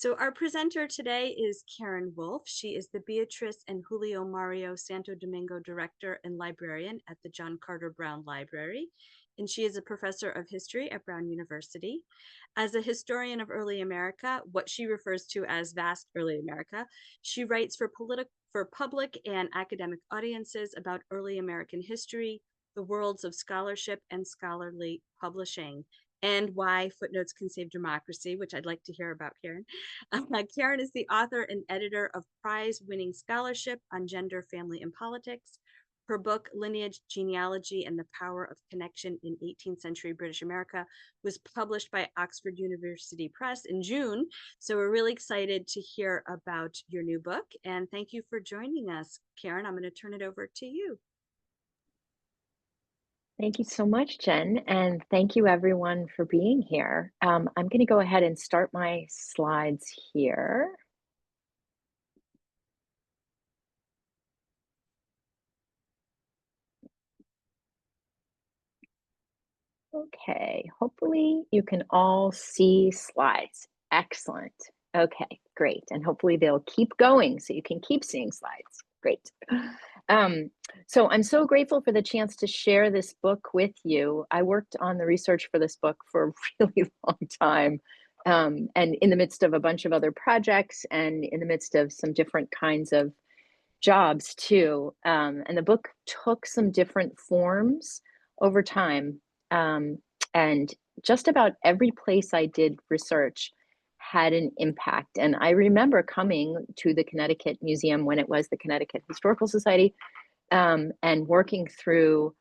So our presenter today is Karin Wulf. She is the Beatrice and Julio Mario Santo Domingo Director and Librarian at the John Carter Brown Library, and she is a professor of history at Brown University. As a historian of early America, what she refers to as vast early America, she writes for public and academic audiences about early American history, the worlds of scholarship and scholarly publishing, and why footnotes can save democracy, which I'd like to hear about, Karin. Karin is the author and editor of prize-winning scholarship on gender, family, and politics. Her book, Lineage, Genealogy, and the Power of Connection in 18th Century British America, was published by Oxford University Press in June. So we're really excited to hear about your new book. And thank you for joining us, Karin. I'm going to turn it over to you. Thank you so much, Jen, and thank you everyone for being here. I'm going to go ahead and start my slides here. Okay, hopefully you can all see slides. Excellent. Okay, great. And hopefully they'll keep going so you can keep seeing slides. Great. So I'm so grateful for the chance to share this book with you. I worked on the research for this book for a really long time, and in the midst of a bunch of other projects and in the midst of some different kinds of jobs too. And the book took some different forms over time. And just about every place I did research had an impact. And I remember coming to the Connecticut Museum when it was the Connecticut Historical Society, and working through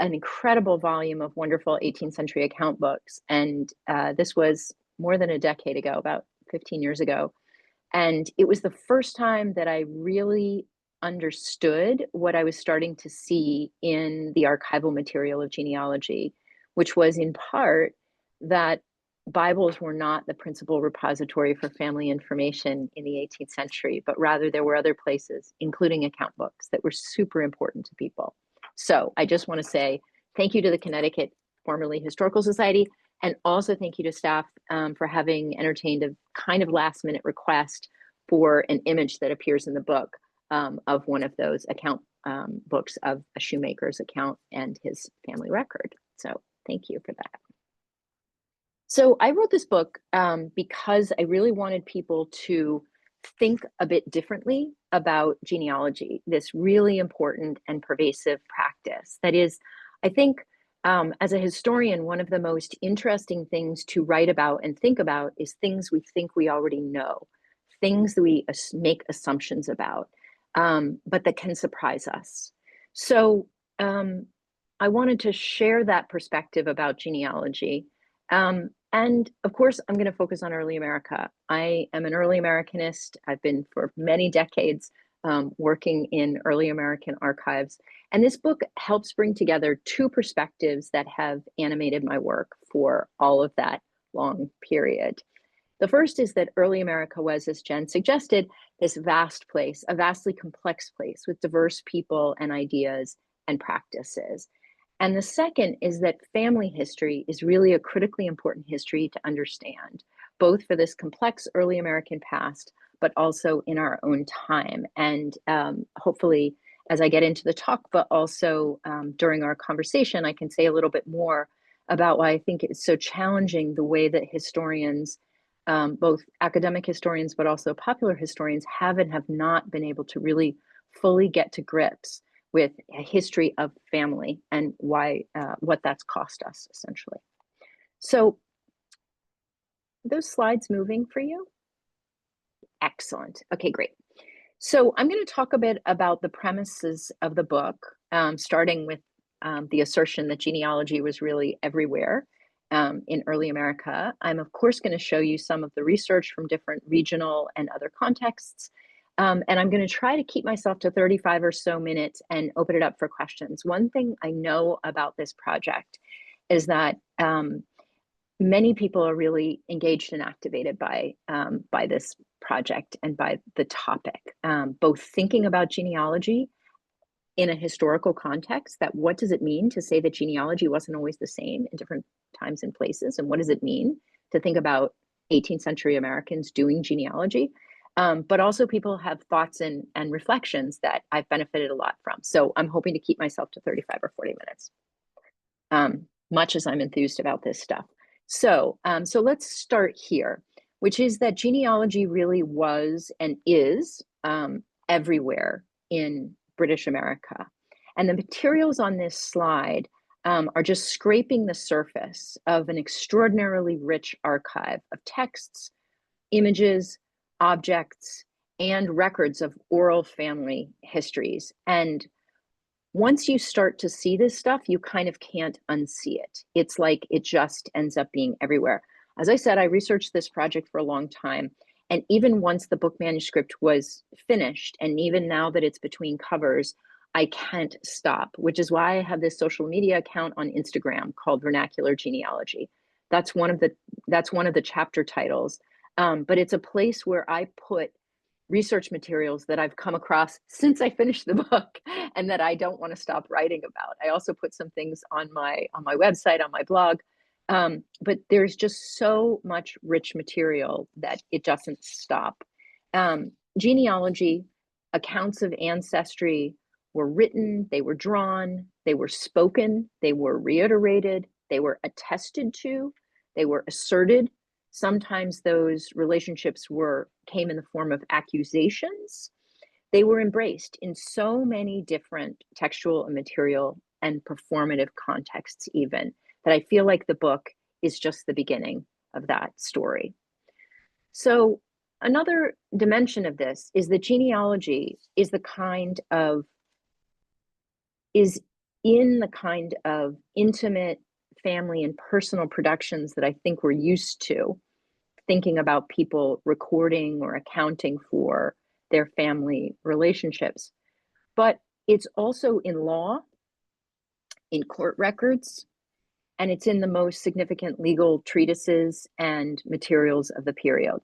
an incredible volume of wonderful 18th century account books. And this was more than a decade ago, about 15 years ago. And it was the first time that I really understood what I was starting to see in the archival material of genealogy, which was in part that Bibles were not the principal repository for family information in the 18th century, but rather there were other places, including account books, that were super important to people. So I just want to say thank you to the Connecticut, formerly Historical Society, and also thank you to staff for having entertained a kind of last minute request for an image that appears in the book of one of those account books of a shoemaker's account and his family record. So thank you for that. So I wrote this book because I really wanted people to think a bit differently about genealogy, this really important and pervasive practice. That is, I think, as a historian, one of the most interesting things to write about and think about is things we think we already know, things that we make assumptions about, but that can surprise us. So I wanted to share that perspective about genealogy. And of course, I'm going to focus on early America. I am an early Americanist. I've been for many decades working in early American archives. And this book helps bring together two perspectives that have animated my work for all of that long period. The first is that early America was, as Jen suggested, this vast place, a vastly complex place with diverse people and ideas and practices. And the second is that family history is really a critically important history to understand, both for this complex early American past, but also in our own time. And hopefully, as I get into the talk, but also during our conversation, I can say a little bit more about why I think it's so challenging the way that historians, both academic historians, but also popular historians, have and have not been able to really fully get to grips with a history of family and why, what that's cost us, essentially. So, those slides moving for you? Excellent. Okay, great. So I'm going to talk a bit about the premises of the book, starting with the assertion that genealogy was really everywhere in early America. I'm, of course, going to show you some of the research from different regional and other contexts. And I'm going to try to keep myself to 35 or so minutes and open it up for questions. One thing I know about this project is that many people are really engaged and activated by this project and by the topic, both thinking about genealogy in a historical context, that what does it mean to say that genealogy wasn't always the same in different times and places, and what does it mean to think about 18th century Americans doing genealogy. But also people have thoughts and reflections that I've benefited a lot from. So I'm hoping to keep myself to 35 or 40 minutes, much as I'm enthused about this stuff. So let's start here, which is that genealogy really was and is everywhere in British America. And the materials on this slide are just scraping the surface of an extraordinarily rich archive of texts, images, objects, and records of oral family histories. And once you start to see this stuff, you kind of can't unsee it. It's like it just ends up being everywhere. As I said, I researched this project for a long time. And even once the book manuscript was finished, and even now that it's between covers, I can't stop, which is why I have this social media account on Instagram called Vernacular Genealogy. That's one of the chapter titles. But it's a place where I put research materials that I've come across since I finished the book and that I don't want to stop writing about. I also put some things on my website, on my blog. But there's just so much rich material that it doesn't stop. Genealogy, accounts of ancestry were written, they were drawn, they were spoken, they were reiterated, they were attested to, they were asserted. Sometimes those relationships came in the form of accusations. They were embraced in so many different textual and material and performative contexts even, that I feel like the book is just the beginning of that story. So another dimension of this is that genealogy is in the kind of intimate family and personal productions that I think we're used to, thinking about people recording or accounting for their family relationships. But it's also in law, in court records, and it's in the most significant legal treatises and materials of the period.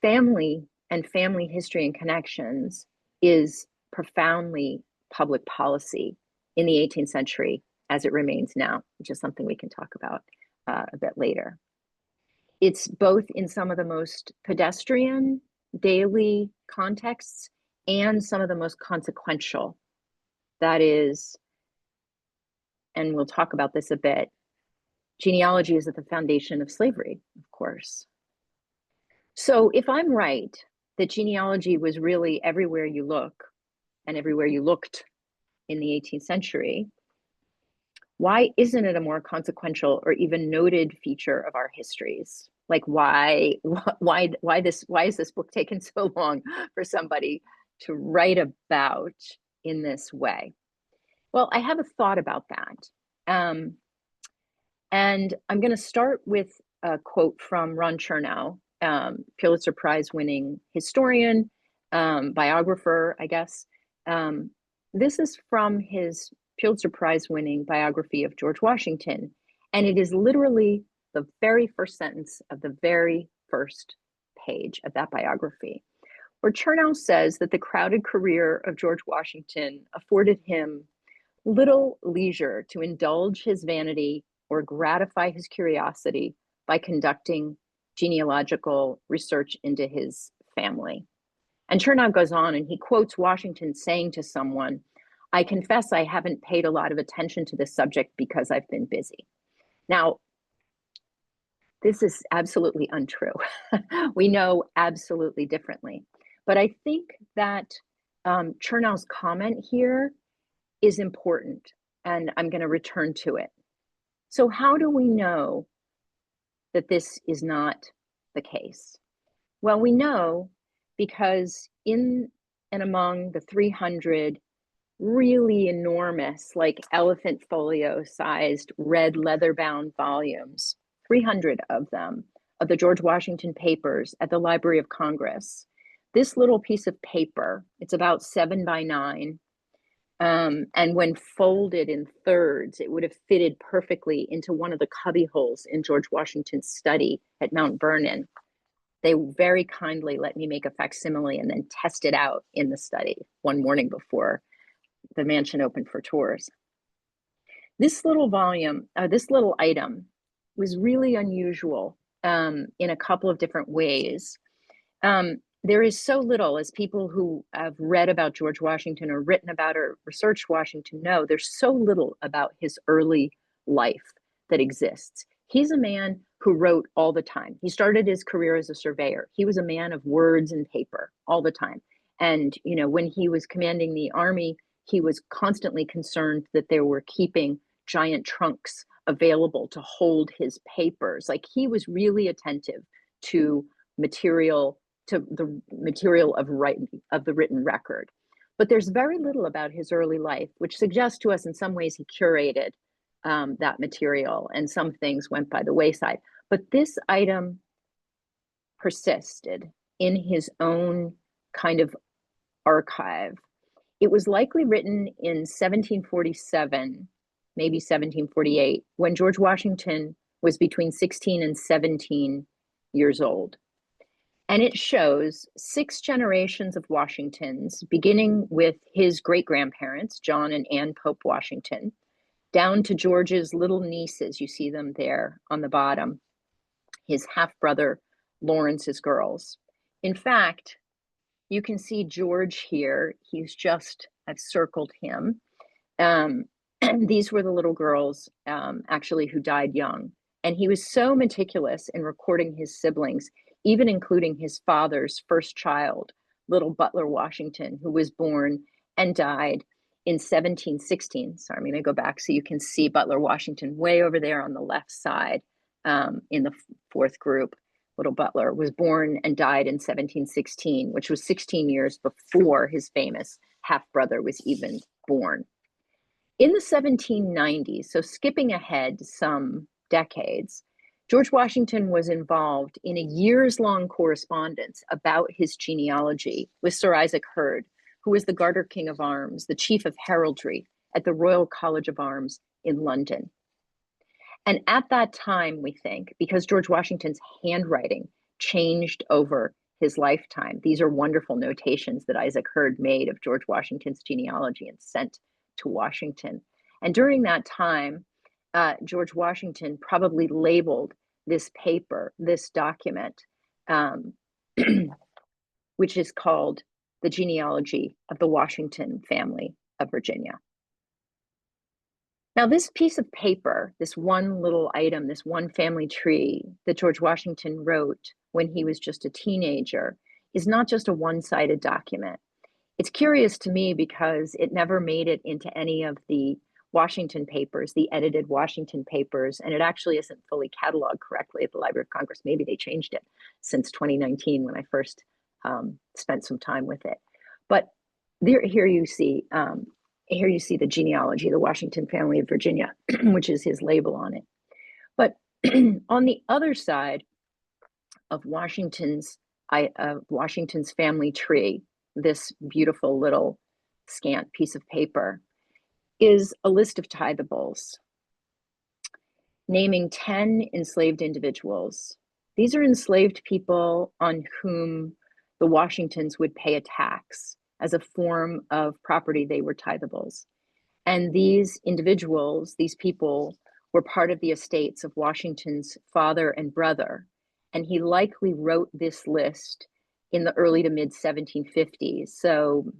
Family and family history and connections is profoundly public policy in the 18th century as it remains now, which is something we can talk about a bit later. It's both in some of the most pedestrian daily contexts and some of the most consequential. That is, and we'll talk about this a bit, genealogy is at the foundation of slavery, of course. So if I'm right that genealogy was really everywhere you look and everywhere you looked in the 18th century, why isn't it a more consequential or even noted feature of our histories? Like why is this book taking so long for somebody to write about in this way? Well, I have a thought about that. And I'm going to start with a quote from Ron Chernow, Pulitzer Prize winning historian, biographer, I guess. This is from his Pulitzer Prize winning biography of George Washington. And it is literally the very first sentence of the very first page of that biography, where Chernow says that the crowded career of George Washington afforded him little leisure to indulge his vanity or gratify his curiosity by conducting genealogical research into his family. And Chernow goes on and he quotes Washington saying to someone, "I confess I haven't paid a lot of attention to this subject because I've been busy." Now, this is absolutely untrue. We know absolutely differently. But I think that Chernow's comment here is important, and I'm going to return to it. So how do we know that this is not the case? Well, we know because in and among the 300 really enormous, like elephant folio sized red leather bound volumes, 300 of them, of the George Washington papers at the Library of Congress, this little piece of paper, it's about 7 by 9, and when folded in thirds, it would have fitted perfectly into one of the cubby holes in George Washington's study at Mount Vernon. They very kindly let me make a facsimile and then test it out in the study one morning before the mansion opened for tours. This little volume, this little item was really unusual in a couple of different ways. There is so little, as people who have read about George Washington or written about or researched Washington know, there's so little about his early life that exists. He's a man who wrote all the time. He started his career as a surveyor. He was a man of words and paper all the time. And, you know, when he was commanding the army, he was constantly concerned that they were keeping giant trunks available to hold his papers. Like, he was really attentive to material, to the material of the written record. But there's very little about his early life, which suggests to us in some ways he curated that material, and some things went by the wayside. But this item persisted in his own kind of archive. It was likely written in 1747, maybe 1748, when George Washington was between 16 and 17 years old. And it shows 6 generations of Washingtons, beginning with his great-grandparents, John and Anne Pope Washington, down to George's little nieces. You see them there on the bottom, his half-brother Lawrence's girls. In fact, you can see George here. I've circled him. These were the little girls, actually, who died young. And he was so meticulous in recording his siblings, even including his father's first child, little Butler Washington, who was born and died in 1716. So I'm going to go back so you can see Butler Washington way over there on the left side, in the 4th group. Little Butler was born and died in 1716, which was 16 years before his famous half-brother was even born. In the 1790s, so skipping ahead some decades, George Washington was involved in a years-long correspondence about his genealogy with Sir Isaac Hurd, who was the Garter King of Arms, the Chief of Heraldry at the Royal College of Arms in London. And at that time, we think, because George Washington's handwriting changed over his lifetime, these are wonderful notations that Isaac Hurd made of George Washington's genealogy and sent to Washington. And during that time, George Washington probably labeled this paper, this document, which is called the Genealogy of the Washington Family of Virginia. Now, this piece of paper, this one little item, this one family tree that George Washington wrote when he was just a teenager, is not just a one-sided document. It's curious to me because it never made it into any of the Washington papers, the edited Washington papers, and it actually isn't fully cataloged correctly at the Library of Congress. Maybe they changed it since 2019 when I first spent some time with it. But here you see the genealogy of the Washington family of Virginia, which is his label on it. But on the other side of Washington's family tree, this beautiful little scant piece of paper, is a list of tithables, naming 10 enslaved individuals. These are enslaved people on whom the Washingtons would pay a tax as a form of property. They were tithables. And these individuals, these people, were part of the estates of Washington's father and brother. And he likely wrote this list in the early to mid 1750s. So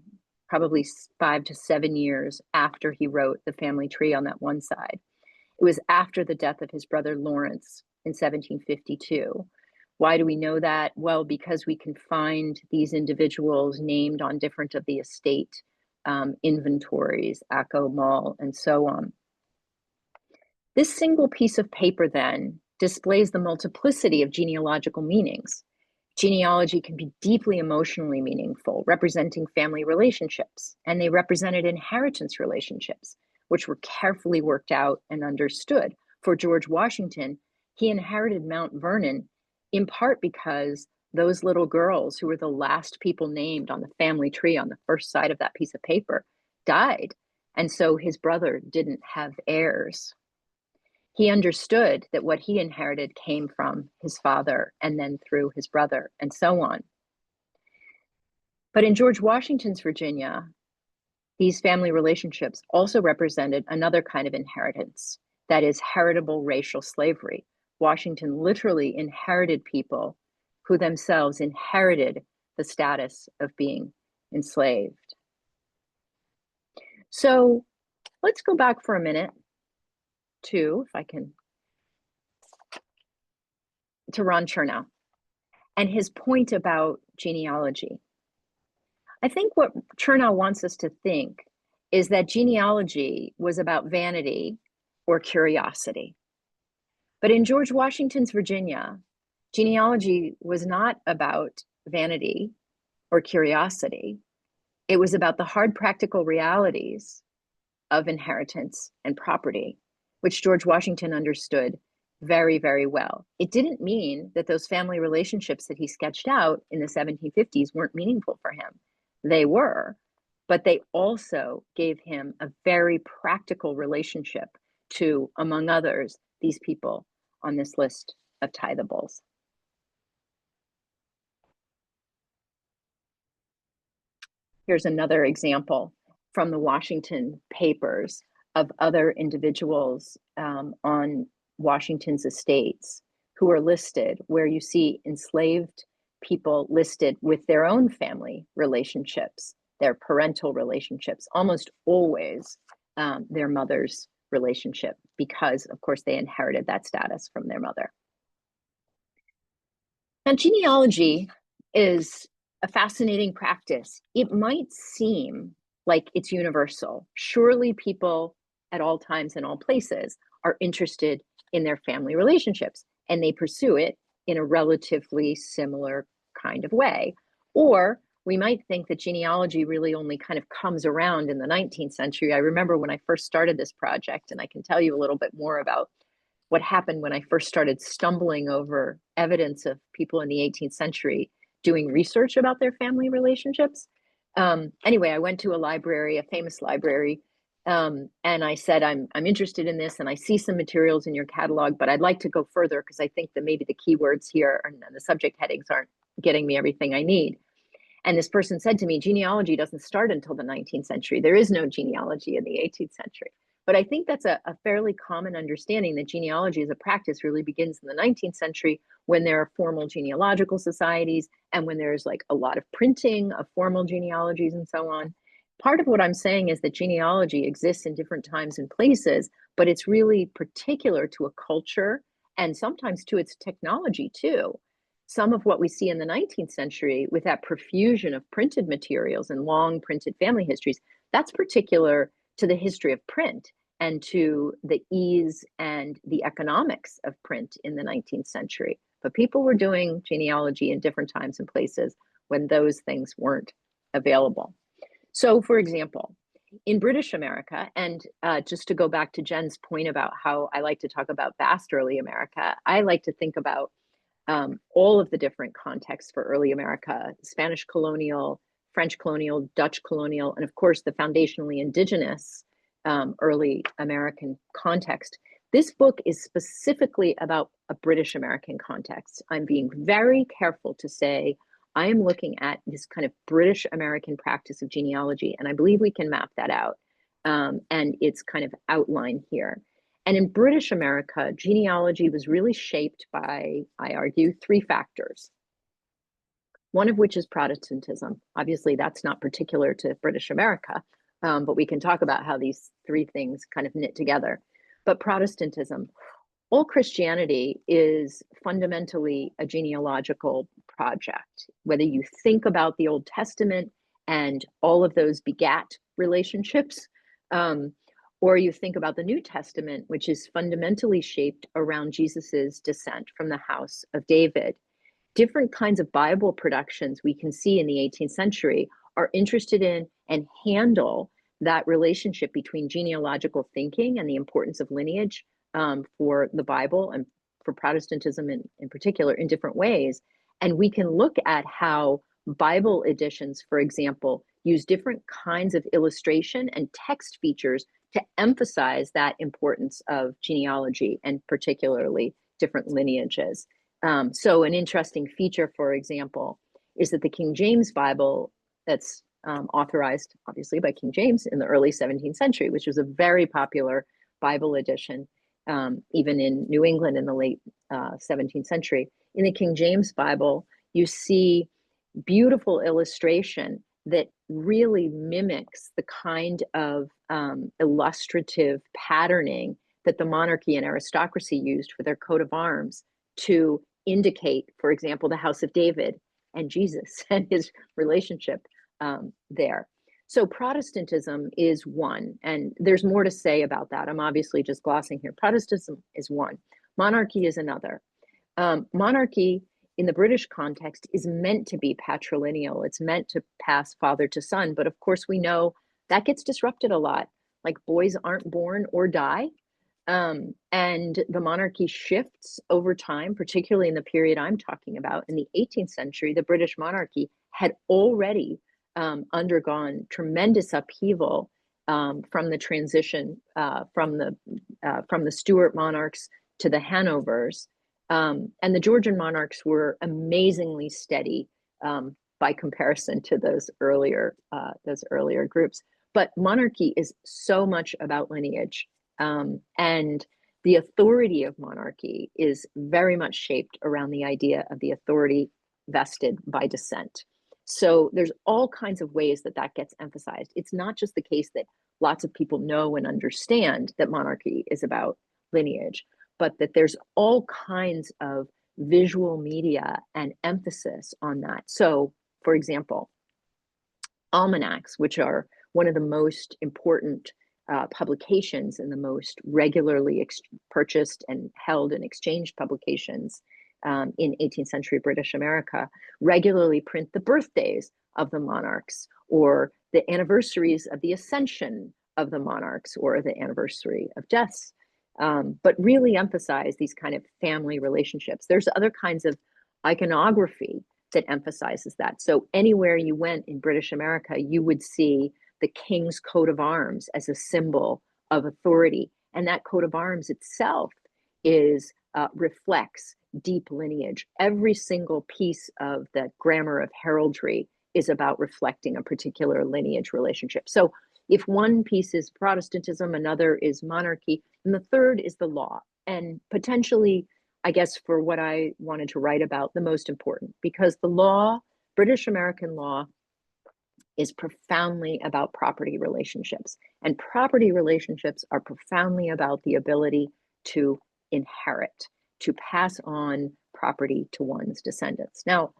probably 5 to 7 years after he wrote the family tree on that one side. It was after the death of his brother Lawrence in 1752. Why do we know that? Well, because we can find these individuals named on different of the estate inventories, Acco, Mall, and so on. This single piece of paper then displays the multiplicity of genealogical meanings. Genealogy can be deeply emotionally meaningful, representing family relationships, and they represented inheritance relationships, which were carefully worked out and understood. For George Washington, he inherited Mount Vernon in part because those little girls, who were the last people named on the family tree on the first side of that piece of paper, died, and so his brother didn't have heirs. He understood that what he inherited came from his father and then through his brother and so on. But in George Washington's Virginia, these family relationships also represented another kind of inheritance, that is heritable racial slavery, Washington literally inherited people who themselves inherited the status of being enslaved. So let's go back for a minute to, if I can, to Ron Chernow and his point about genealogy. I think what Chernow wants us to think is that genealogy was about vanity or curiosity. But in George Washington's Virginia, genealogy was not about vanity or curiosity. It was about the hard practical realities of inheritance and property, which George Washington understood very, very well. It didn't mean that those family relationships that he sketched out in the 1750s weren't meaningful for him. They were, but they also gave him a very practical relationship to, among others, these people on this list of tithables. Here's another example from the Washington papers of other individuals on Washington's estates who are listed, where you see enslaved people listed with their own family relationships, their parental relationships, almost always their mother's relationship, because of course they inherited that status from their mother. Now, genealogy is a fascinating practice. It might seem like it's universal. Surely people at all times and all places are interested in their family relationships, and they pursue it in a relatively similar kind of way. Or we might think that genealogy really only kind of comes around in the 19th century. I remember when I first started this project, and I can tell you a little bit more about what happened when I first started stumbling over evidence of people in the 18th century doing research about their family relationships. Anyway, I went to a library, a famous library, and I said, I'm interested in this, and I see some materials in your catalog, but I'd like to go further because I think that maybe the keywords here and the subject headings aren't getting me everything I need. And this person said to me, genealogy doesn't start until the 19th century. There is no genealogy in the 18th century. But I think that's a fairly common understanding that genealogy as a practice really begins in the 19th century when there are formal genealogical societies and when there's like a lot of printing of formal genealogies and so on. Part of what I'm saying is that genealogy exists in different times and places, but it's really particular to a culture and sometimes to its technology too. Some of what we see in the 19th century with that profusion of printed materials and long printed family histories, that's particular to the history of print and to the ease and the economics of print in the 19th century. But people were doing genealogy in different times and places when those things weren't available. So, for example, in British America, and just to go back to Jen's point about how I like to talk about vast early America, I like to think about all of the different contexts for early America: Spanish colonial, French colonial, Dutch colonial, and of course the foundationally indigenous early American context. This book is specifically about a British American context. I'm being very careful to say I am looking at this kind of British American practice of genealogy, and I believe we can map that out. And it's kind of outlined here. And in British America, genealogy was really shaped by, I argue, three factors. One of which is Protestantism. Obviously, that's not particular to British America, but we can talk about how these three things kind of knit together. But Protestantism, all Christianity is fundamentally a genealogical project. Whether you think about the Old Testament and all of those begat relationships, or you think about the New Testament, which is fundamentally shaped around Jesus's descent from the house of David. Different kinds of Bible productions we can see in the 18th century are interested in and handle that relationship between genealogical thinking and the importance of lineage for the Bible and for Protestantism in particular in different ways. And we can look at how Bible editions, for example, use different kinds of illustration and text features to emphasize that importance of genealogy and particularly different lineages. So an interesting feature, for example, is that the King James Bible that's authorized, obviously, by King James in the early 17th century, which was a very popular Bible edition, even in New England in the late 17th century. In the King James Bible, you see beautiful illustration that really mimics the kind of illustrative patterning that the monarchy and aristocracy used for their coat of arms to indicate, for example, the House of David and Jesus and his relationship there. So Protestantism is one, and there's more to say about that. I'm obviously just glossing here. Protestantism is one. Monarchy is another. Monarchy in the British context is meant to be patrilineal. It's meant to pass father to son, but of course we know that gets disrupted a lot. Like boys aren't born or die. And the monarchy shifts over time, particularly in the period I'm talking about. In the 18th century, the British monarchy had already undergone tremendous upheaval from the transition from the Stuart monarchs to the Hanovers. And the Georgian monarchs were amazingly steady by comparison to those earlier groups. But monarchy is so much about lineage, and the authority of monarchy is very much shaped around the idea of the authority vested by descent. So there's all kinds of ways that that gets emphasized. It's not just the case that lots of people know and understand that monarchy is about lineage, but that there's all kinds of visual media and emphasis on that. So, for example, almanacs, which are one of the most important publications and the most regularly purchased and held and exchanged publications in 18th century British America, regularly print the birthdays of the monarchs or the anniversaries of the ascension of the monarchs or the anniversary of deaths, but really emphasize these kind of family relationships. There's other kinds of iconography that emphasizes that. So anywhere you went in British America, you would see the king's coat of arms as a symbol of authority. And that coat of arms itself reflects deep lineage. Every single piece of the grammar of heraldry is about reflecting a particular lineage relationship. So if one piece is Protestantism, another is monarchy, and the third is the law. And potentially, I guess, for what I wanted to write about, the most important, because the law, British American law, is profoundly about property relationships. And property relationships are profoundly about the ability to inherit, to pass on property to one's descendants. Now,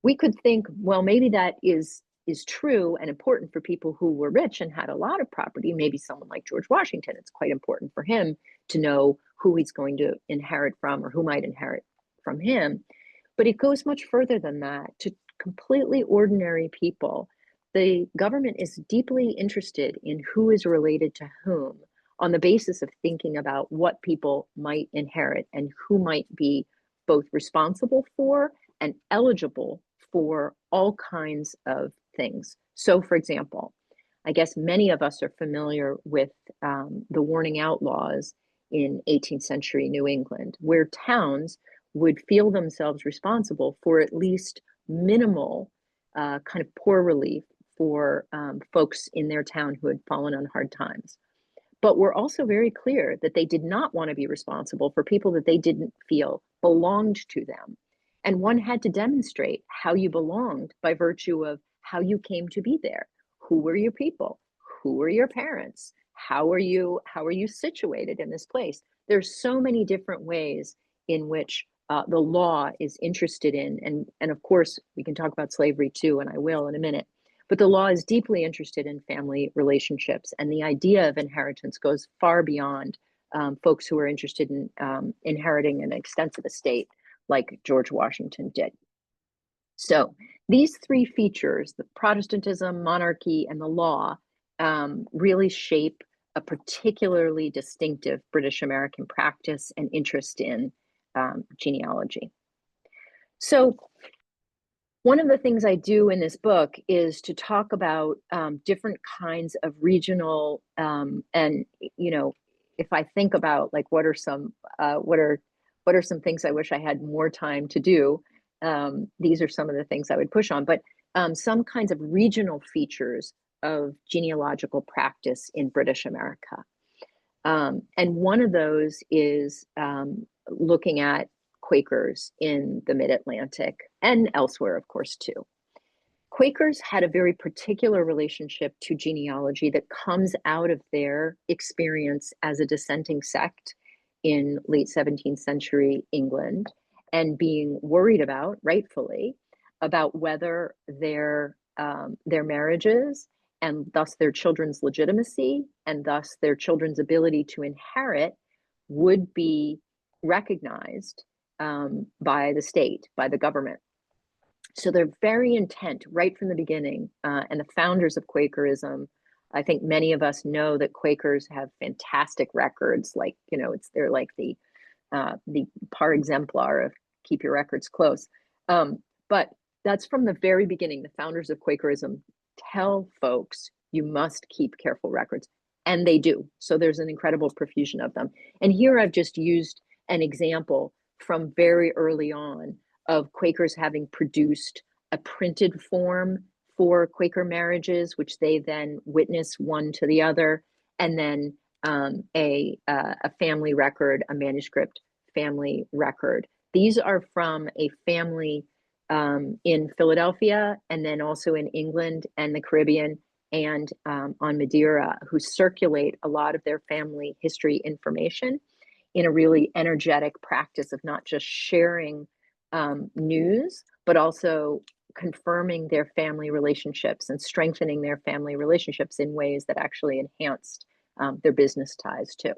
we could think, well, maybe that is true and important for people who were rich and had a lot of property. Maybe someone like George Washington, it's quite important for him to know who he's going to inherit from or who might inherit from him. But it goes much further than that. To completely ordinary people, the government is deeply interested in who is related to whom on the basis of thinking about what people might inherit and who might be both responsible for and eligible for all kinds of things. So, for example, I guess many of us are familiar with the warning out laws in 18th century New England, where towns would feel themselves responsible for at least minimal kind of poor relief for folks in their town who had fallen on hard times. But were also very clear that they did not want to be responsible for people that they didn't feel belonged to them. And one had to demonstrate how you belonged by virtue of how you came to be there. Who were your people? Who were your parents? How are you situated in this place? There's so many different ways in which the law is interested in, and of course we can talk about slavery too, and I will in a minute, but the law is deeply interested in family relationships, and the idea of inheritance goes far beyond folks who are interested in inheriting an extensive estate like George Washington did. So these three features, the Protestantism, monarchy, and the law, really shape a particularly distinctive British American practice and interest in genealogy. So one of the things I do in this book is to talk about different kinds of regional, and if I think about like what are some things I wish I had more time to do, these are some of the things I would push on, but some kinds of regional features of genealogical practice in British America. And one of those is looking at Quakers in the Mid-Atlantic and elsewhere, of course, too. Quakers had a very particular relationship to genealogy that comes out of their experience as a dissenting sect in late 17th century England, and being worried about, rightfully, about whether their marriages and thus their children's legitimacy and thus their children's ability to inherit would be recognized by the state, by the government. So they're very intent right from the beginning. And the founders of Quakerism, I think many of us know that Quakers have fantastic records. Like, they're like the par exemplar of keep your records close. But that's from the very beginning. The founders of Quakerism tell folks you must keep careful records, and they do. So there's an incredible profusion of them. And here I've just used an example from very early on of Quakers having produced a printed form for Quaker marriages, which they then witness one to the other, and then a family record, a manuscript family record. These are from a family in Philadelphia, and then also in England and the Caribbean and on Madeira, who circulate a lot of their family history information in a really energetic practice of not just sharing news, but also confirming their family relationships and strengthening their family relationships in ways that actually enhanced their business ties too.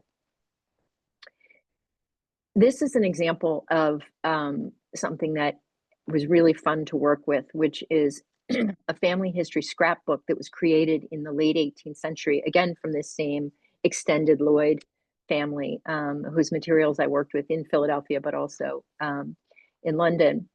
This is an example of something that was really fun to work with, which is a family history scrapbook that was created in the late 18th century, again, from this same extended Lloyd family, whose materials I worked with in Philadelphia, but also in London.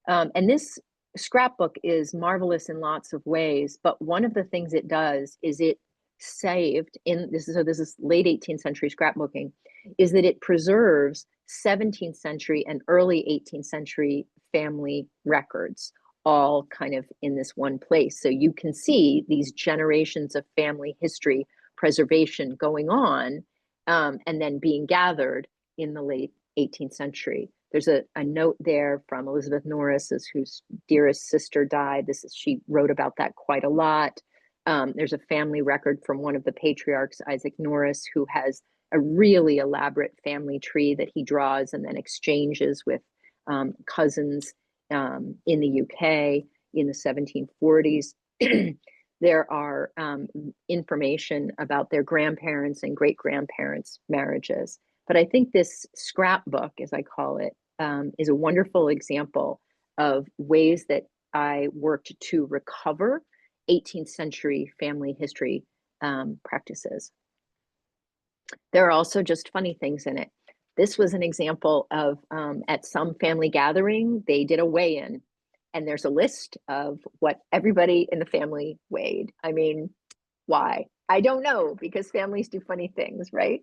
And this scrapbook is marvelous in lots of ways, but one of the things it does is it saved in this is late 18th century scrapbooking, is that it preserves 17th century and early 18th century family records all kind of in this one place. So you can see these generations of family history preservation going on, and then being gathered in the late 18th century. There's a note there from Elizabeth Norris, whose dearest sister died. She wrote about that quite a lot. There's a family record from one of the patriarchs, Isaac Norris, who has a really elaborate family tree that he draws and then exchanges with cousins in the UK in the 1740s. There are information about their grandparents and great-grandparents' marriages. But I think this scrapbook, as I call it, is a wonderful example of ways that I worked to recover 18th century family history practices. There are also just funny things in it. This was an example of at some family gathering, they did a weigh-in, and there's a list of what everybody in the family weighed. I mean, why? I don't know, because families do funny things, right?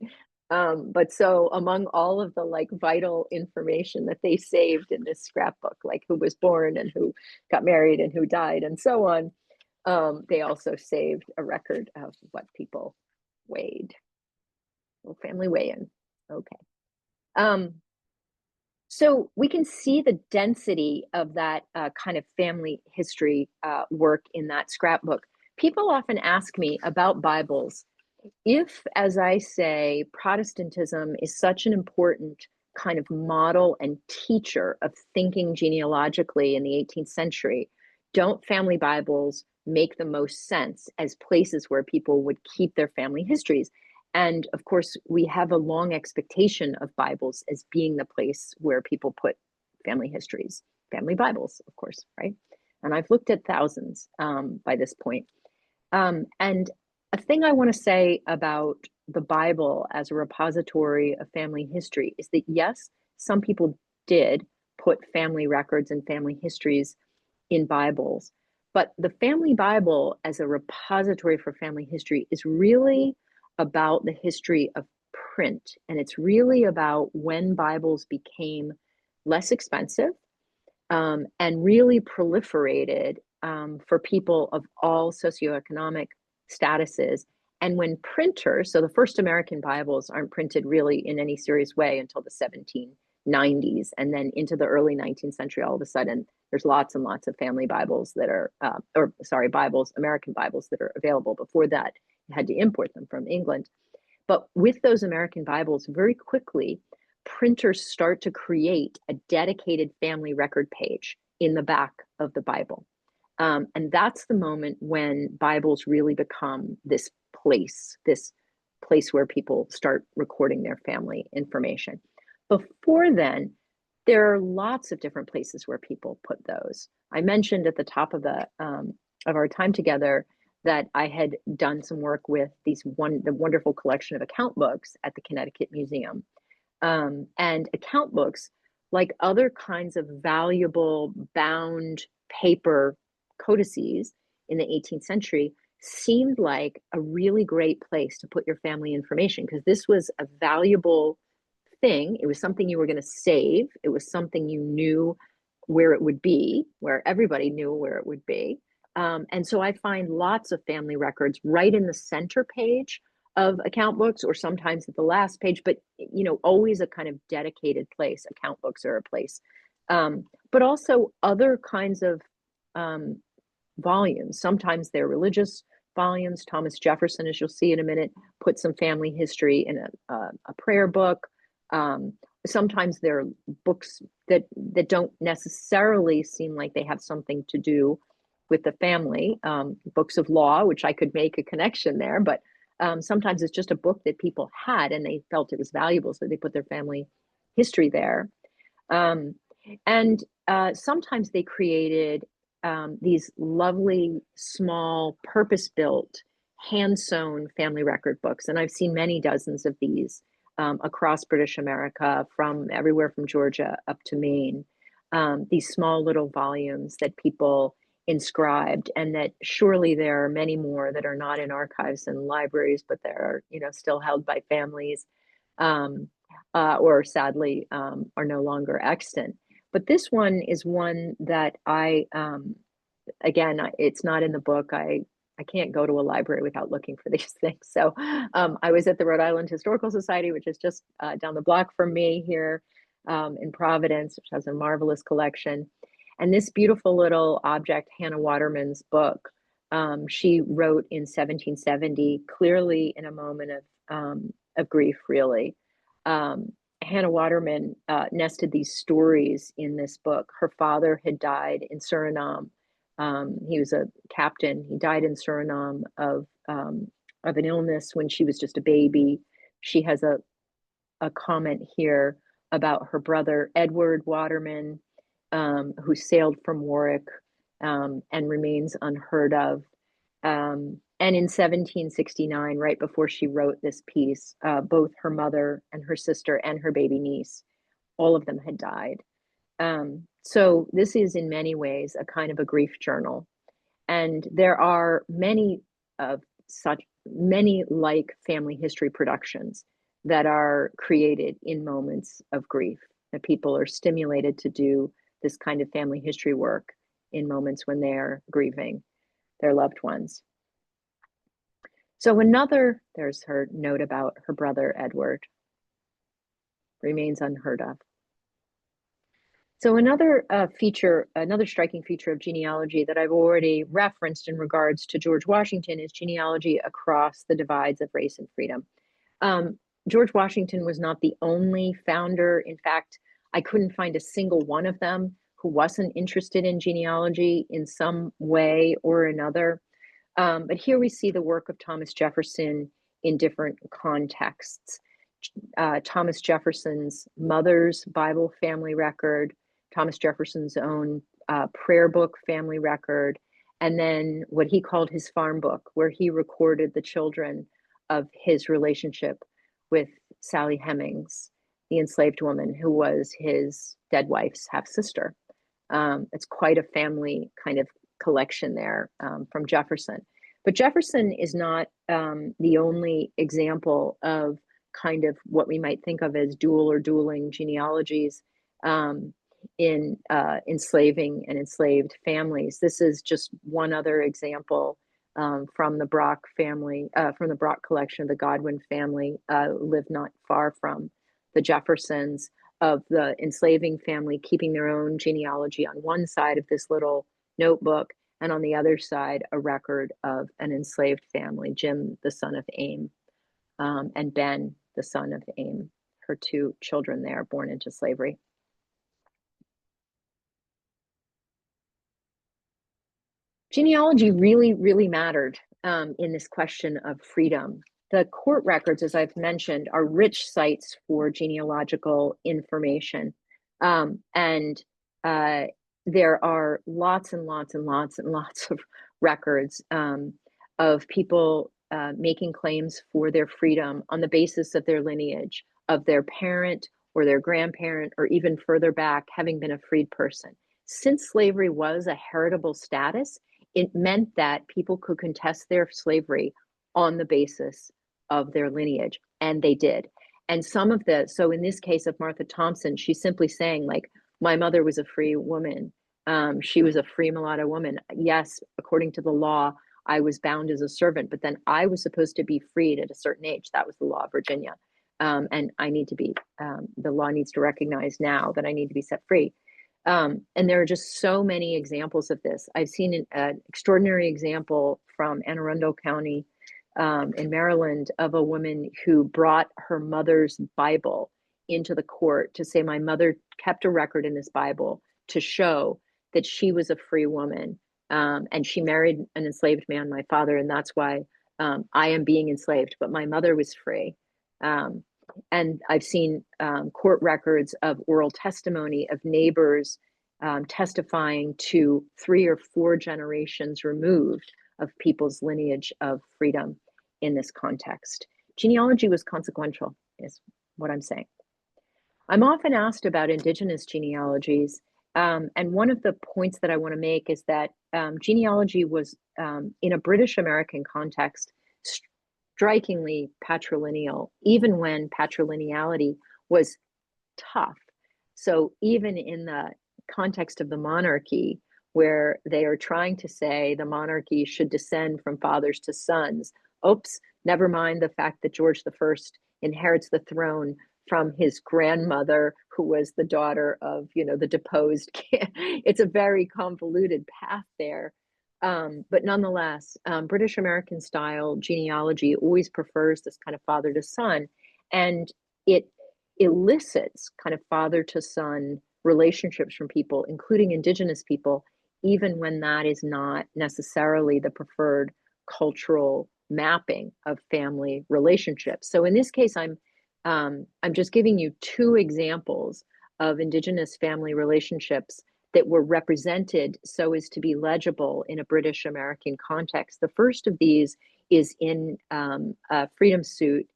But so among all of the like vital information that they saved in this scrapbook, like who was born and who got married and who died and so on, they also saved a record of what people weighed. Little family weigh-in. Okay. So we can see the density of that kind of family history work in that scrapbook. People often ask me about Bibles. If, as I say, Protestantism is such an important kind of model and teacher of thinking genealogically in the 18th century, don't family Bibles make the most sense as places where people would keep their family histories? And of course, we have a long expectation of Bibles as being the place where people put family histories, family Bibles, of course, right? And I've looked at thousands by this point. And a thing I want to say about the Bible as a repository of family history is that, yes, some people did put family records and family histories in Bibles, but the family Bible as a repository for family history is really about the history of print. And it's really about when Bibles became less expensive and really proliferated for people of all socioeconomic statuses, And when printers, so the first American Bibles aren't printed really in any serious way until the 1790s. And then into the early 19th century, all of a sudden, there's lots and lots of family Bibles that are, Bibles, American Bibles that are available. Before that, you had to import them from England. But with those American Bibles, very quickly, printers start to create a dedicated family record page in the back of the Bible. And that's the moment when Bibles really become this place where people start recording their family information. Before then, there are lots of different places where people put those. I mentioned at the top of our time together that I had done some work with the wonderful collection of account books at the Connecticut Museum. And account books, like other kinds of valuable bound paper codices in the 18th century, seemed like a really great place to put your family information, because this was a valuable thing. It was something you were going to save. It was something you knew where it would be, where everybody knew where it would be. And so I find lots of family records right in the center page of account books, or sometimes at the last page, but always a kind of dedicated place. Account books are a place. But also other kinds of volumes. Sometimes they're religious volumes. Thomas Jefferson, as you'll see in a minute, put some family history in a prayer book. Sometimes they're books that don't necessarily seem like they have something to do with the family, books of law, which I could make a connection there, but sometimes it's just a book that people had and they felt it was valuable, so they put their family history there. And sometimes they created these lovely, small, purpose-built, hand-sewn family record books. And I've seen many dozens of these across British America, from everywhere from Georgia up to Maine. These small little volumes that people inscribed, and that surely there are many more that are not in archives and libraries, but they're still held by families, or sadly are no longer extant. But this one is one that again, it's not in the book. I can't go to a library without looking for these things. So I was at the Rhode Island Historical Society, which is just down the block from me here in Providence, which has a marvelous collection. And this beautiful little object, Hannah Waterman's book, she wrote in 1770, clearly in a moment of grief, really. Hannah Waterman nested these stories in this book. Her father had died in Suriname. He was a captain. He died in Suriname of an illness when she was just a baby. She has a comment here about her brother, Edward Waterman, who sailed from Warwick and remains unheard of. And in 1769, right before she wrote this piece, both her mother and her sister and her baby niece, all of them had died. So this is in many ways a kind of a grief journal. And there are many like family history productions that are created in moments of grief, that people are stimulated to do this kind of family history work in moments when they're grieving their loved ones. So there's her note about her brother, Edward, remains unheard of. So another striking feature of genealogy that I've already referenced in regards to George Washington is genealogy across the divides of race and freedom. George Washington was not the only founder. In fact, I couldn't find a single one of them who wasn't interested in genealogy in some way or another. But here we see the work of Thomas Jefferson in different contexts. Thomas Jefferson's mother's Bible family record, Thomas Jefferson's own prayer book family record, and then what he called his farm book, where he recorded the children of his relationship with Sally Hemings, the enslaved woman who was his dead wife's half-sister. It's quite a family kind of collection there from Jefferson. But Jefferson is not the only example of kind of what we might think of as dual or dueling genealogies in enslaving and enslaved families. This is just one other example from the Brock family, from the Brock collection. The Godwin family lived not far from the Jeffersons, of the enslaving family keeping their own genealogy on one side of this little notebook, and on the other side, a record of an enslaved family, Jim, the son of Aim, and Ben, the son of Aim, her two children there born into slavery. Genealogy really, really mattered in this question of freedom. The court records, as I've mentioned, are rich sites for genealogical information. And there are lots and lots and lots and lots of records of people making claims for their freedom on the basis of their lineage, of their parent or their grandparent, or even further back, having been a freed person. Since slavery was a heritable status, it meant that people could contest their slavery on the basis of their lineage, and they did. And so in this case of Martha Thompson, she's simply saying, like, my mother was a free woman. She was a free mulatto woman. Yes, according to the law, I was bound as a servant, but then I was supposed to be freed at a certain age. That was the law of Virginia. And I need to be, the law needs to recognize now that I need to be set free. And there are just so many examples of this. I've seen an extraordinary example from Anne Arundel County in Maryland of a woman who brought her mother's Bible into the court to say, my mother kept a record in this Bible to show that she was a free woman. And she married an enslaved man, my father, and that's why I am being enslaved, but my mother was free. And I've seen court records of oral testimony of neighbors testifying to 3 or 4 generations removed of people's lineage of freedom in this context. Genealogy was consequential, is what I'm saying. I'm often asked about Indigenous genealogies, and one of the points that I want to make is that genealogy was, in a British American context, strikingly patrilineal, even when patrilineality was tough. So even in the context of the monarchy, where they are trying to say the monarchy should descend from fathers to sons, oops, never mind the fact that George I inherits the throne from his grandmother, who was the daughter of, the deposed king. It's a very convoluted path there. But nonetheless, British American style genealogy always prefers this kind of father to son, and it elicits kind of father to son relationships from people, including Indigenous people, even when that is not necessarily the preferred cultural mapping of family relationships. So in this case, I'm just giving you 2 examples of Indigenous family relationships that were represented so as to be legible in a British American context. The first of these is in a freedom suit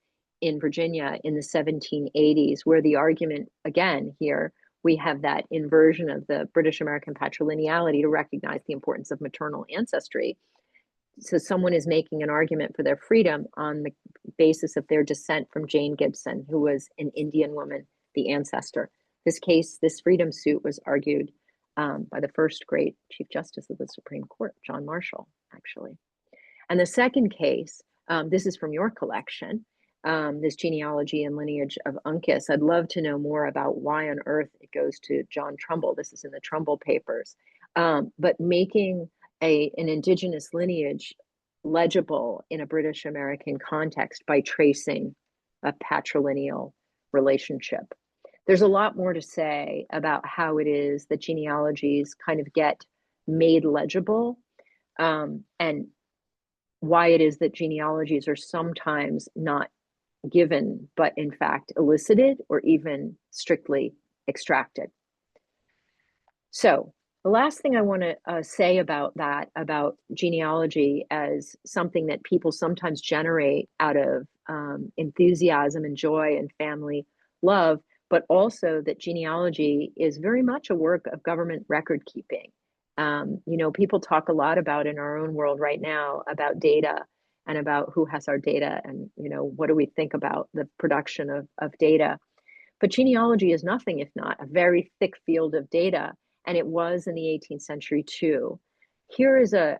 in Virginia in the 1780s, where the argument, again, here, we have that inversion of the British American patrilineality to recognize the importance of maternal ancestry. So someone is making an argument for their freedom on the basis of their descent from Jane Gibson, who was an Indian woman, the ancestor. This freedom suit was argued by the first great Chief Justice of the Supreme Court, John Marshall, actually. And the second case, this is from your collection, this genealogy and lineage of Uncas. I'd love to know more about why on earth it goes to John Trumbull. This is in the Trumbull papers. But making an Indigenous lineage legible in a British American context by tracing a patrilineal relationship. There's a lot more to say about how it is that genealogies kind of get made legible, and why it is that genealogies are sometimes not given, but in fact elicited or even strictly extracted. So the last thing I want to say about genealogy as something that people sometimes generate out of enthusiasm and joy and family love, but also that genealogy is very much a work of government record keeping. People talk a lot about in our own world right now about data and about who has our data and, what do we think about the production of data. But genealogy is nothing if not a very thick field of data. And it was in the 18th century too. here is a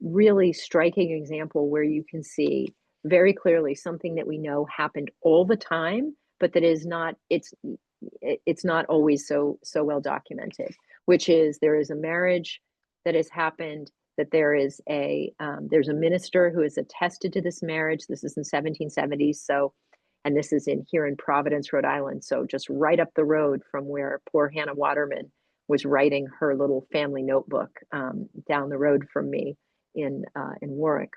really striking example where you can see very clearly something that we know happened all the time, but that is not, it's not always so well documented, which is there is a marriage that has happened, that there's a minister who has attested to this marriage. This is in 1770s. So, and this is here in Providence, Rhode Island. So just right up the road from where poor Hannah Waterman was writing her little family notebook, down the road from me in Warwick.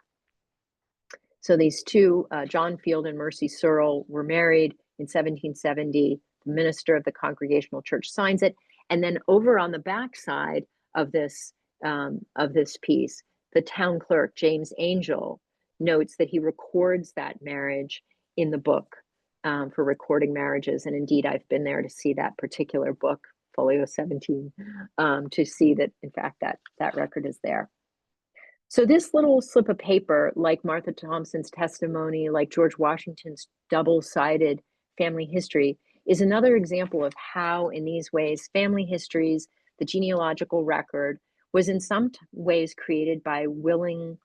So these two, John Field and Mercy Searle, were married in 1770. The minister of the Congregational Church signs it. And then over on the backside of this piece, the town clerk, James Angel, notes that he records that marriage in the book, for recording marriages. And indeed, I've been there to see that particular book, folio 17, to see that, in fact, that record is there. So this little slip of paper, like Martha Thompson's testimony, like George Washington's double-sided family history, is another example of how, in these ways, family histories, the genealogical record, was in some ways created by willing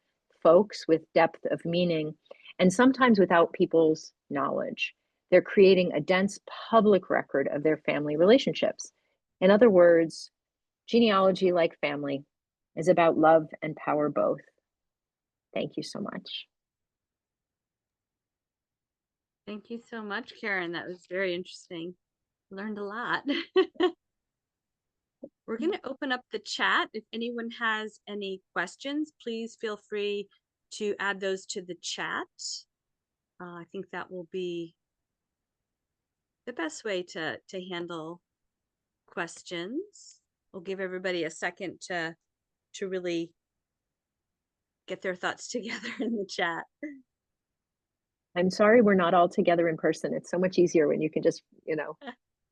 folks with depth of meaning, and sometimes without people's knowledge. They're creating a dense public record of their family relationships. In other words, genealogy, like family, is about love and power both. Thank you so much. Thank you so much, Karin. That was very interesting. Learned a lot. We're going to open up the chat. If anyone has any questions, please feel free to add those to the chat. I think that will be the best way to handle questions. We'll give everybody a second to really get their thoughts together in the chat. I'm sorry we're not all together in person. It's so much easier when you can just,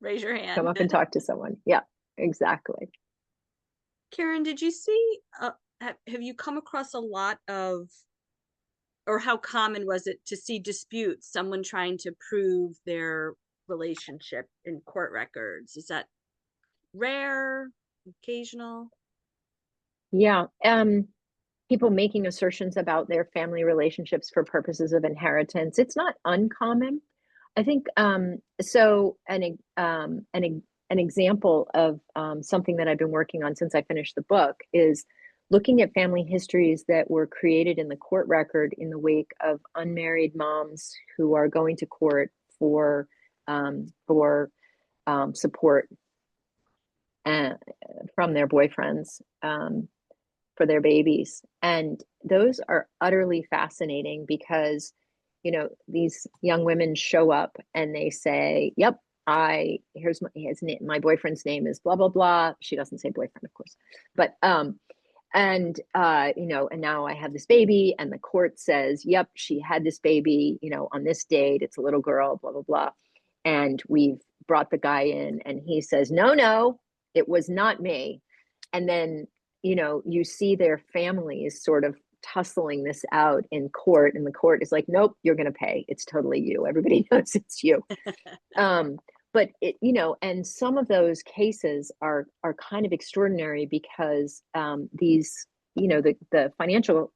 raise your hand. Come up and talk to someone. Yeah, exactly. Karin, did you see, have you come across a lot of, or how common was it to see disputes, someone trying to prove their relationship in court records? Is that rare, occasional? Yeah, people making assertions about their family relationships for purposes of inheritance. It's not uncommon. I think so. An example of something that I've been working on since I finished the book is looking at family histories that were created in the court record in the wake of unmarried moms who are going to court for support from their boyfriends for their babies. And those are utterly fascinating because, these young women show up and they say, yep, here's my boyfriend's name is blah, blah, blah. She doesn't say boyfriend, of course, but, and now I have this baby, and the court says, yep, she had this baby, on this date, it's a little girl, blah, blah, blah. And we've brought the guy in and he says, no, it was not me. And then, you see their families sort of tussling this out in court, and the court is like, nope, you're going to pay. It's totally you. Everybody knows it's you. But and some of those cases are kind of extraordinary because these, the financial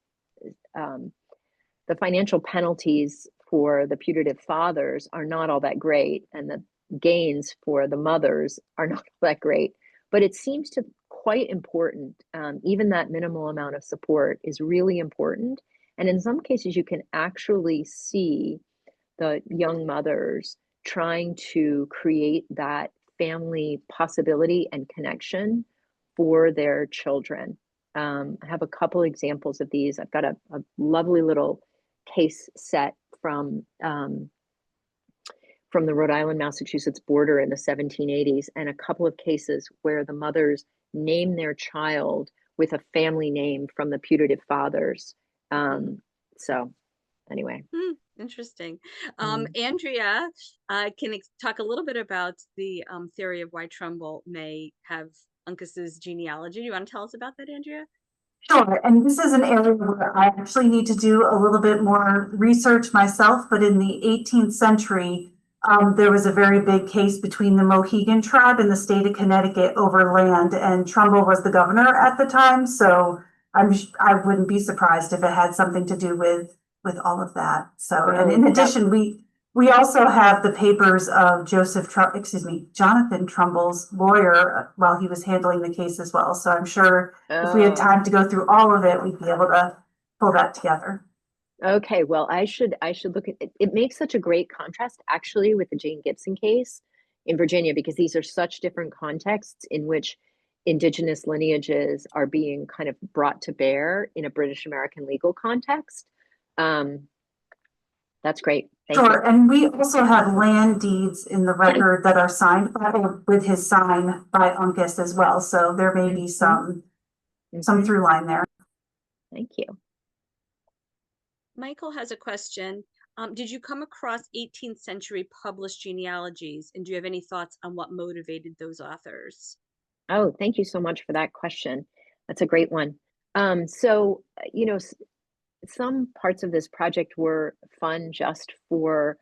penalties for the putative fathers are not all that great, and the gains for the mothers are not that great. But it seems to quite important. Even that minimal amount of support is really important. And in some cases, you can actually see the young mothers trying to create that family possibility and connection for their children. I have a couple examples of these. I've got a lovely little case set from the Rhode Island, Massachusetts border in the 1780s, and a couple of cases where the mothers name their child with a family name from the putative fathers. So anyway. Interesting. Andrea can talk a little bit about the theory of why Trumbull may have Uncas's genealogy. Do you want to tell us about that, Andrea? Sure, and this is an area where I actually need to do a little bit more research myself, but in the 18th century, there was a very big case between the Mohegan tribe and the state of Connecticut over land, and Trumbull was the governor at the time, so I wouldn't be surprised if it had something to do with all of that. So, and Oh, in addition, we also have the papers of Jonathan Trumbull's lawyer while he was handling the case as well. So I'm sure if we had time to go through all of it, we'd be able to pull that together. Okay, well, I should look at it. It makes such a great contrast actually with the Jane Gibson case in Virginia, because these are such different contexts in which indigenous lineages are being kind of brought to bear in a British American legal context. That's great. Thank you. Sure, and we also have land deeds in the record that are signed by, with his sign by Uncas as well. So there may be some through line there. Thank you. Michael has a question. Did you come across 18th century published genealogies, and do you have any thoughts on what motivated those authors? Oh, thank you so much for that question. That's a great one. So, you know, some parts of this project were fun just for,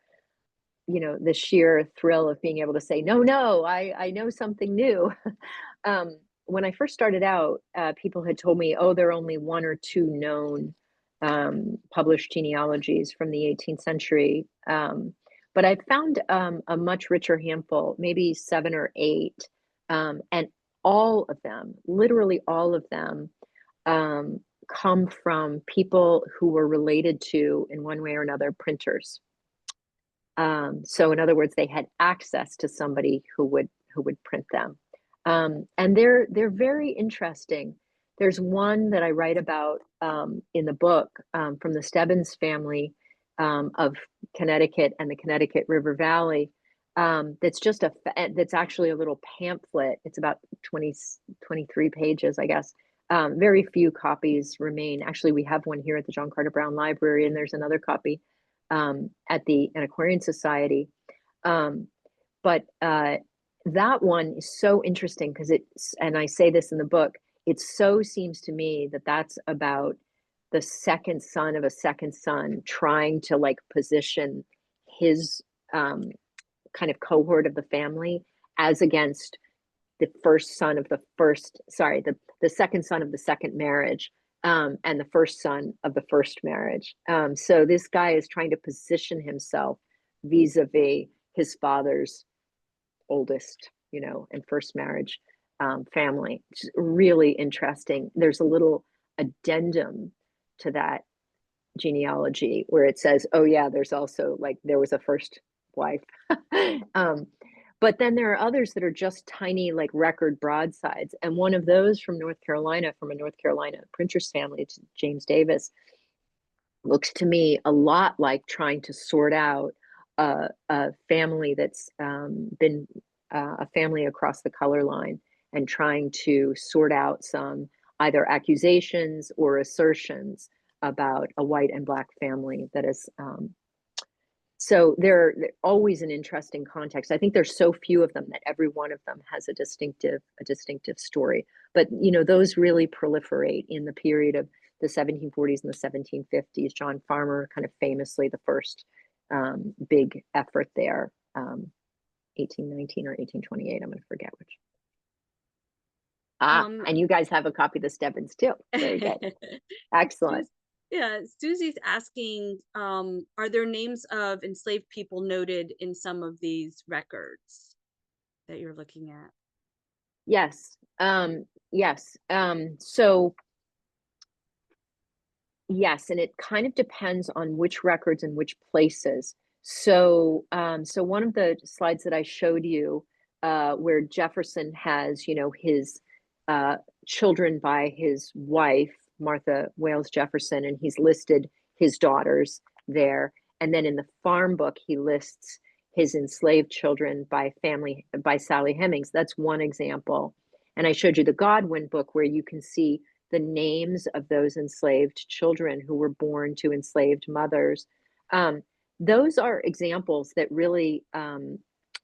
you know, the sheer thrill of being able to say, no, I know something new. When I first started out, people had told me, oh, there are only one or two known published genealogies from the 18th century. But I found a much richer handful, maybe 7 or 8, and all of them, literally all of them, come from people who were related to, in one way or another, printers. So in other words, they had access to somebody who would print them. And they're very interesting. There's one that I write about in the book from the Stebbins family of Connecticut and the Connecticut River Valley. That's just that's actually a little pamphlet. It's about 23 pages, I guess. Very few copies remain. Actually, we have one here at the John Carter Brown Library, and there's another copy at the Antiquarian Society. But that one is so interesting because it's, and I say this in the book, it so seems to me that that's about the second son of a second son trying to like position his kind of cohort of the family as against the first son of the first, sorry, the second son of the second marriage, and the first son of the first marriage. So this guy is trying to position himself vis-a-vis his father's oldest, you know, and first marriage family. It's really interesting. There's a little addendum to that genealogy where it says, oh yeah, there's also like, there was a first wife. But then there are others that are just tiny, like record broadsides. And one of those from North Carolina, from a North Carolina printer's family, James Davis, looks to me a lot like trying to sort out a family that's been a family across the color line, and trying to sort out some either accusations or assertions about a white and black family that is so they're always an interesting context. I think there's so few of them that every one of them has a distinctive story. But you know, those really proliferate in the period of the 1740s and the 1750s. John Farmer, kind of famously the first big effort there, 1819 or 1828. I'm going to forget which. And you guys have a copy of the Stebbins too. Very good. Excellent. Yeah, Susie's asking, are there names of enslaved people noted in some of these records that you're looking at? Yes. Yes. So yes, and it kind of depends on which records and which places. So, so one of the slides that I showed you, where Jefferson has, you know, his children by his wife, Martha Wales Jefferson, and he's listed his daughters there. And then in the farm book, he lists his enslaved children by Sally Hemings. That's one example. And I showed you the Godwin book where you can see the names of those enslaved children who were born to enslaved mothers. Those are examples that really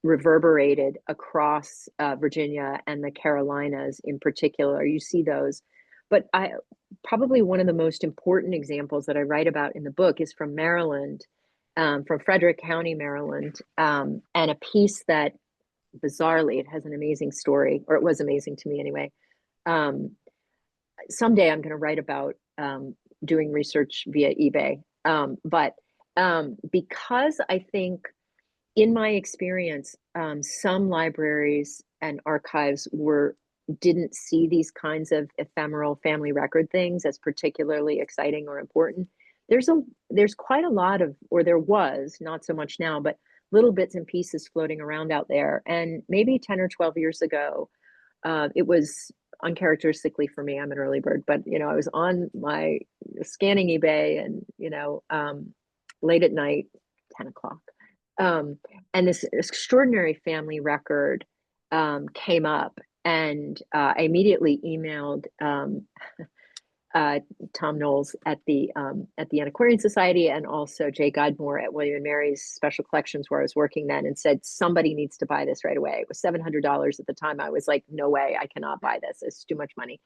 reverberated across Virginia and the Carolinas in particular. You see those. But probably one of the most important examples that I write about in the book is from Maryland, from Frederick County, Maryland, and a piece that bizarrely, it has an amazing story, or it was amazing to me anyway. someday I'm going to write about doing research via eBay. But because I think in my experience, some libraries and archives didn't see these kinds of ephemeral family record things as particularly exciting or important. There's quite a lot of, or there was, not so much now, but little bits and pieces floating around out there. And maybe 10 or 12 years ago, it was uncharacteristically for me, I'm an early bird, but I was on my scanning eBay and late at night, 10 o'clock. And this extraordinary family record came up, and I immediately emailed Tom Knowles at the Antiquarian Society, and also Jay Guidemore at William and Mary's Special Collections, where I was working then, and said, somebody needs to buy this right away. It was $700 at the time. I was like, no way, I cannot buy this. It's too much money.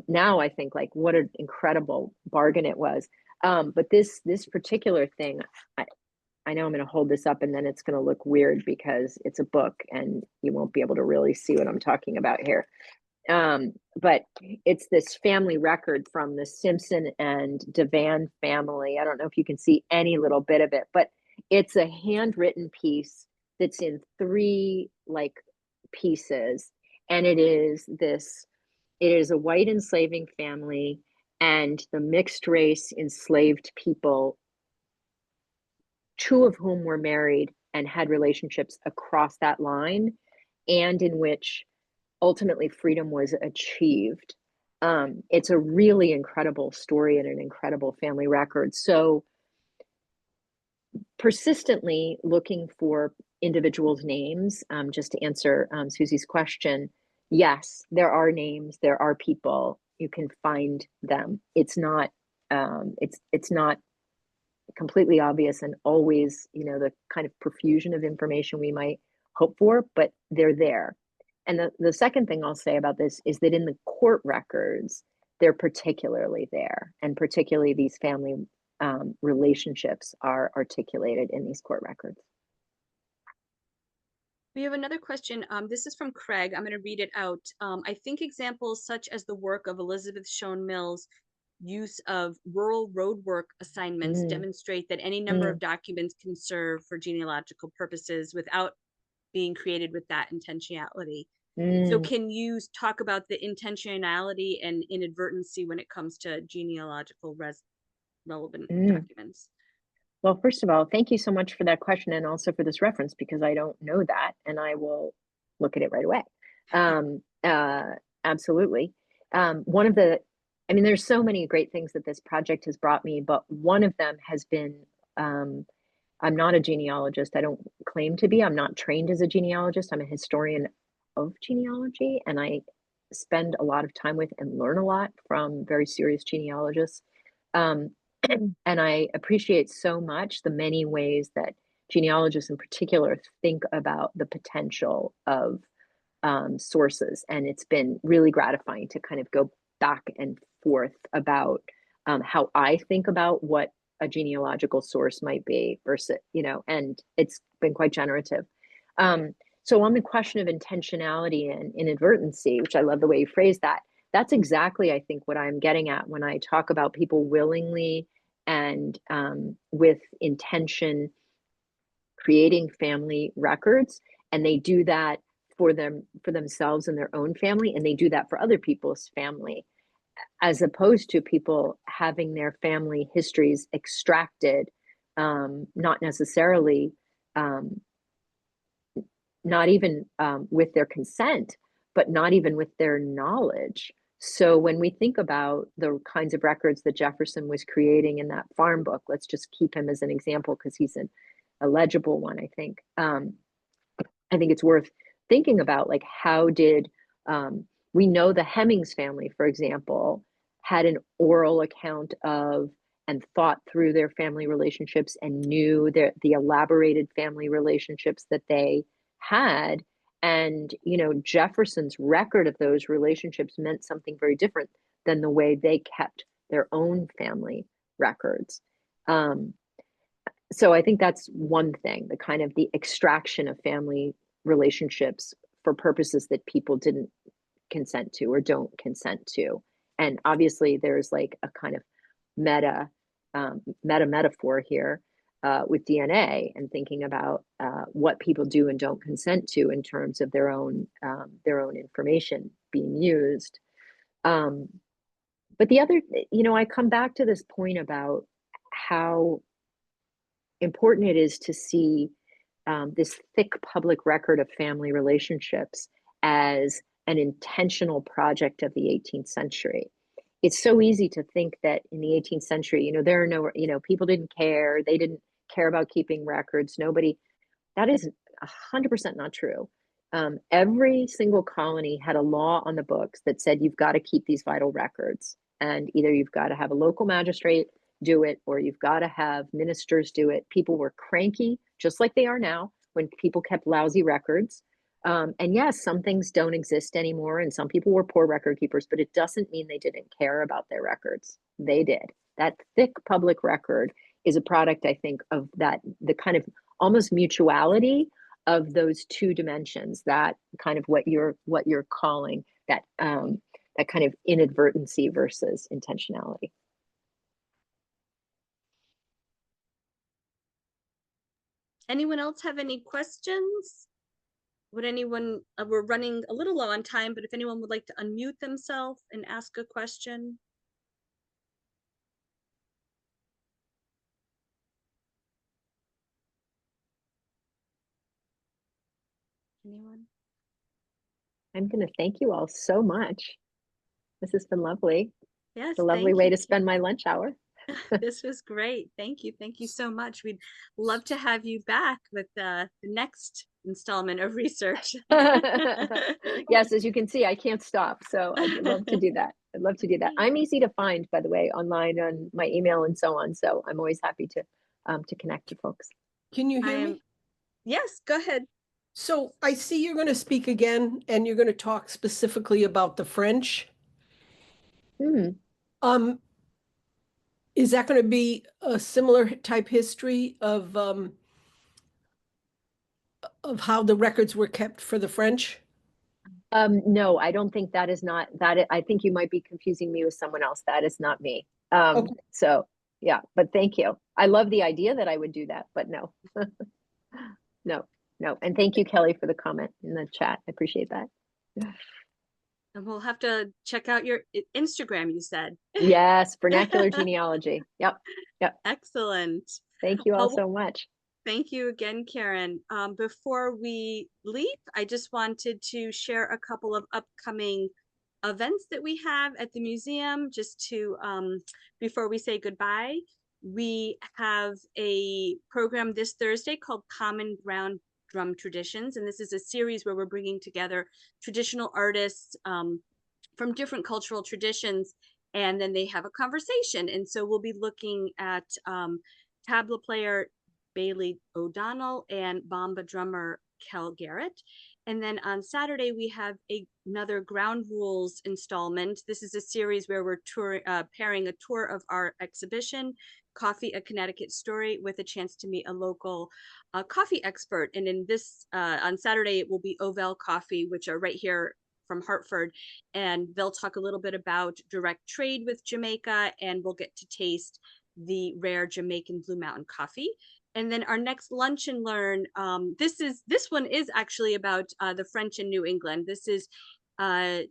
Now I think like what an incredible bargain it was. But this particular thing, I know I'm going to hold this up and then it's going to look weird because it's a book and you won't be able to really see what I'm talking about here. But it's this family record from the Simpson and Devan family. I don't know if you can see any little bit of it, but it's a handwritten piece that's in 3 like pieces. And it is a white enslaving family and the mixed race enslaved people, 2 of whom were married and had relationships across that line, and in which ultimately freedom was achieved. It's a really incredible story and an incredible family record. So persistently looking for individuals' names, just to answer Susie's question, yes, there are names, there are people, you can find them. It's not completely obvious and always, the kind of profusion of information we might hope for, but they're there. And the second thing I'll say about this is that in the court records, they're particularly there, and particularly these family relationships are articulated in these court records. We have another question. This is from Craig. I'm going to read it out. I think examples such as the work of Elizabeth Shown Mills' use of rural roadwork assignments demonstrate that any number of documents can serve for genealogical purposes without being created with that intentionality. So can you talk about the intentionality and inadvertency when it comes to genealogical relevant documents? Well, first of all, thank you so much for that question and also for this reference, because I don't know that and I will look at it right away. Absolutely. There's so many great things that this project has brought me, but one of them has been, I'm not a genealogist. I don't claim to be. I'm not trained as a genealogist. I'm a historian of genealogy, and I spend a lot of time with and learn a lot from very serious genealogists. And I appreciate so much the many ways that genealogists in particular think about the potential of sources. And it's been really gratifying to kind of go back and forth about how I think about what a genealogical source might be versus, and it's been quite generative. So on the question of intentionality and inadvertency, which I love the way you phrased that, that's exactly, I think, what I'm getting at when I talk about people willingly and with intention creating family records, and they do that for themselves and their own family, and they do that for other people's family, as opposed to people having their family histories extracted, not necessarily, not even with their consent, but not even with their knowledge. So when we think about the kinds of records that Jefferson was creating in that farm book, let's just keep him as an example because he's a legible one, I think. I think it's worth thinking about, like, how did, we know the Hemmings family, for example, had an oral account of and thought through their family relationships and knew the elaborated family relationships that they had. And, Jefferson's record of those relationships meant something very different than the way they kept their own family records. So I think that's one thing, the kind of the extraction of family relationships for purposes that people didn't consent to or don't consent to. And obviously there's like a kind of metaphor here with DNA and thinking about what people do and don't consent to in terms of their own information being used. But the other, I come back to this point about how important it is to see this thick public record of family relationships as an intentional project of the 18th century. It's so easy to think that in the 18th century, there are no, people didn't care. They didn't care about keeping records. Nobody, that is 100% not true. Every single colony had a law on the books that said you've got to keep these vital records. And either you've got to have a local magistrate do it, or you've got to have ministers do it. People were cranky, just like they are now, when people kept lousy records. And yes, some things don't exist anymore, and some people were poor record keepers, but it doesn't mean they didn't care about their records. They did. That thick public record is a product, I think, of the kind of almost mutuality of those two dimensions, that kind of what you're calling that kind of inadvertency versus intentionality. Anyone else have any questions? Would anyone, we're running a little low on time, but if anyone would like to unmute themselves and ask a question. Anyone? I'm going to thank you all so much. This has been lovely. Yes, it's a lovely way to spend my lunch hour. This was great. Thank you. Thank you so much. We'd love to have you back with the next installment of research. Yes, as you can see, I can't stop. So I'd love to do that. I'd love to do that. I'm easy to find, by the way, online on my email and so on. So I'm always happy to connect to folks. Can you hear me? Yes, go ahead. So I see you're going to speak again, and you're going to talk specifically about the French. Is that going to be a similar type history of how the records were kept for the French? No, I don't think that is not that. I think you might be confusing me with someone else. That is not me. Okay. So yeah, but thank you. I love the idea that I would do that, but no, no. And thank you, Kelly, for the comment in the chat. I appreciate that. And we'll have to check out your Instagram, you said. Yes, vernacular genealogy. Yep. Excellent. Thank you all so much. Thank you again, Karin. Before we leave, I just wanted to share a couple of upcoming events that we have at the museum, just to, before we say goodbye. We have a program this Thursday called Common Ground Drum Traditions, and this is a series where we're bringing together traditional artists from different cultural traditions, and then they have a conversation. And so we'll be looking at tabla player Bailey O'Donnell and Bamba drummer Kel Garrett. And then on Saturday, we have another Ground Rules installment. This is a series where we're pairing a tour of our exhibition, Coffee, a Connecticut Story, with a chance to meet a local coffee expert. And in this, on Saturday, it will be Ovel Coffee, which are right here from Hartford. And they'll talk a little bit about direct trade with Jamaica, and we'll get to taste the rare Jamaican Blue Mountain coffee. And then our next Lunch and Learn, this one is actually about the French in New England. This is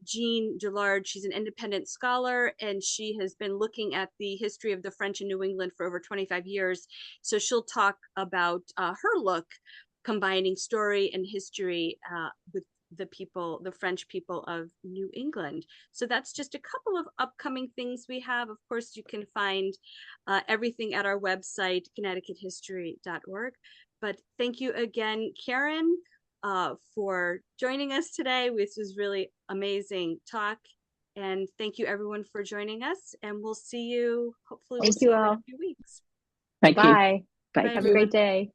Jean Gillard. She's an independent scholar, and she has been looking at the history of the French in New England for over 25 years. So she'll talk about her look, combining story and history with the French people of New England. So that's just a couple of upcoming things we have. Of course, you can find everything at our website, connecticuthistory.org. But thank you again, Karin, for joining us today. This was really amazing talk. And thank you everyone for joining us. And we'll see you, hopefully we'll see you in a few weeks. Thank you. Bye. Bye. Have a great day.